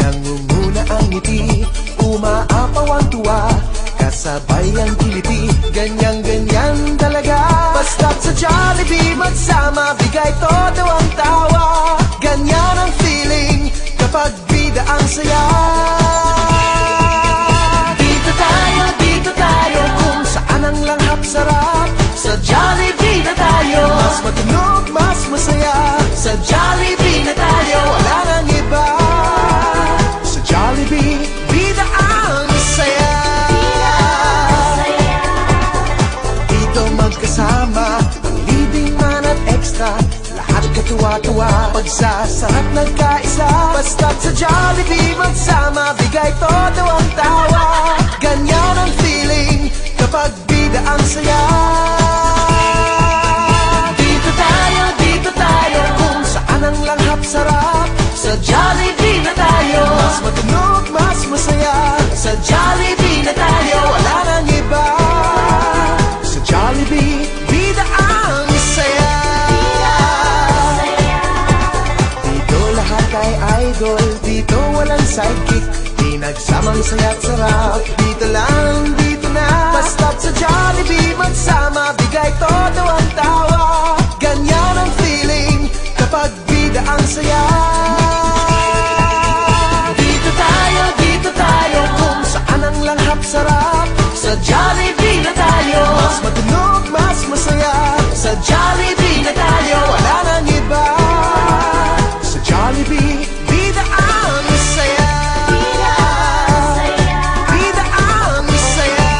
Nangunguna ang ngiti, umaapaw ang tuwa, kasabay ang kiliti, ganyan-ganyan talaga. Basta't sa Jollibee magsama, bigay todo ang tawa. Ganyan ang feeling kapag bida ang saya. Dito tayo, kung saan ang langhap sarap. Sa Jollibee na tayo, mas matunog, mas masaya. Sa Jollibee na tayo, wala nang iba. Sa Jollibee, bida ang saya. Dito magkasama, ang libing man at extra, lahat katuwa-tuwa, pagsasarap nagkaisa. Basta't sa Jollibee magsama, bigay todo ang tawa. Ganyan ang feeling kapag bida ang saya. Dito tayo, kung saan ang langhap sarap. Sa Jollibee na tayo, mas matunog, mas masaya. Sa Jollibee na tayo, wala nang iba. Sa Jollibee, bida ang saya. Dito lahat ay idol, dito walang sidekick. Pinagsamang saya't sarap, dito lang, dito na. Basta't sa Jollibee magsama, bigay todo ang tawa. Ganyan ang feeling kapag bida ang saya. Dito tayo, kung saan ang langhap sarap. Sa Jollibee na tayo, mas matunog, mas masaya. Sa Jollibee na tayo, wala nang iba. Sa Jollibee, bida ang saya. Bida ang saya.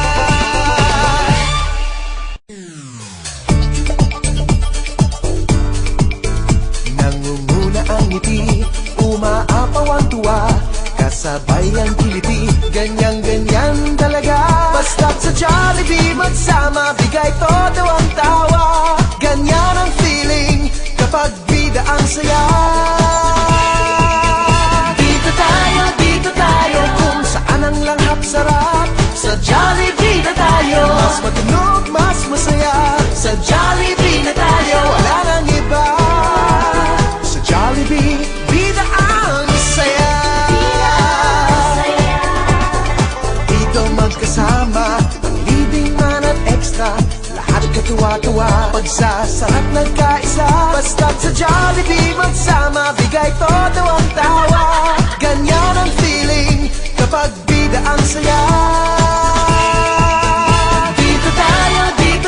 Nangunguna ang ngiti, umaapaw ang tuwa, kasabay ang kiliti, ganyan-ganyan talaga. Basta't sa Jollibee magsama, bigay todo ang tawa. Ganyan ang feeling kapag bida ang saya. Dito tayo, kung saan ang langhap sarap. Sa Jollibee na tayo, mas matunog, mas masaya. Sa Jollibee na tayo, wala nang iba. Sa Jollibee, bida ang saya. Dito magkasama, ang libing man at extra, lahat katuwa-tuwa, pagsasarap nagkaisa. Basta't sa Jollibee magsama, bigay todo ang tawa. Ganyan ang feeling kapag bida ang saya. Dito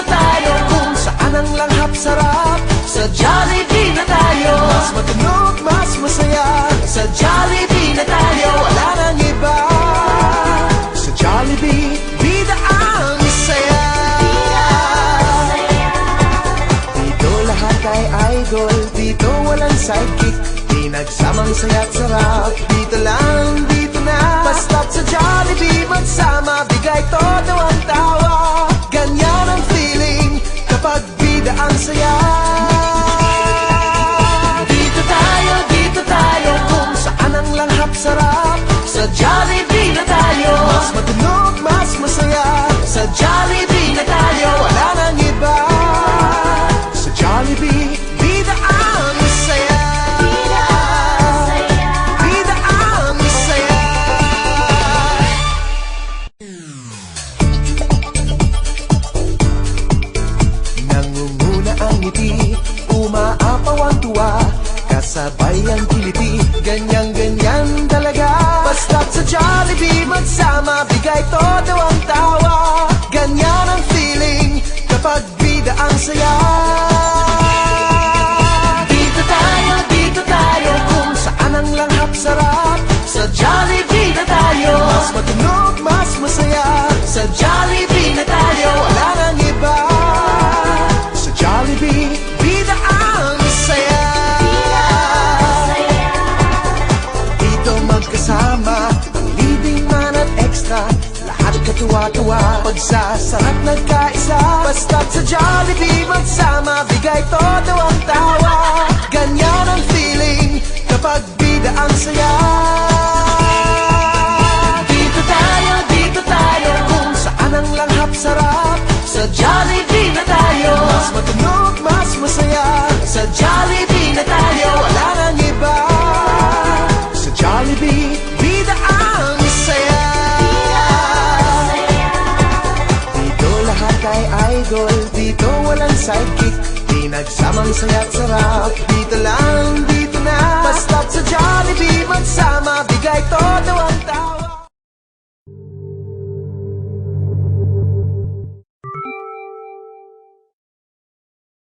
tayo, kung saan ang langhap sarap. Sa Jollibee na tayo, mas matunog, mas masaya. Sa Jollibee na tayo, wala nang iba. Sa Jollibee, bida ang saya. Dito lahat ay idol, dito walang sidekick. Pinagsamang saya't sarap, dito lang, dito na. Basta't sa Jollibee magsama, bigay todo ang tawa. Ganyan ang feeling kapag bida ang saya. Dito tayo, kung saan ang langhap sarap. Sa Jollibee na tayo, mas matunog, mas masaya. Sa Jollibee na tayo, wala nang iba. Sa Jollibee, bida ang saya. Bida ang saya. Nangunguna ang ngiti, umaapaw ang tuwa, kasabay ang kiliti, ganyan-ganyan talaga. Basta't sa Jollibee magsama, bigay todo ang tawa. Ganyan ang feeling kapag bida ang saya. Dito tayo, kung saan ang langhap sarap. Sa Jollibee na tayo, mas matunog, mas masaya. Sa Jollibee na tayo, wala nang iba. Sa Jollibee, bida ang saya. Dito magkasama, ang libing man at extra, lahat katuwa-tuwa, pagsasarap nagkaisa. Basta't sa Jollibee magsama, bigay todo ang tawa. Ganyan ang feeling kapag bida ang saya. Dito tayo, kung saan ang langhap sarap. Sa Jollibee na tayo, mas matunog, mas masaya. Sa Jollibee dito walang sidekick, pinagsamang saya't sarap. Dito lang, dito na, basta't sa Jollibee magsama, bigay todo ang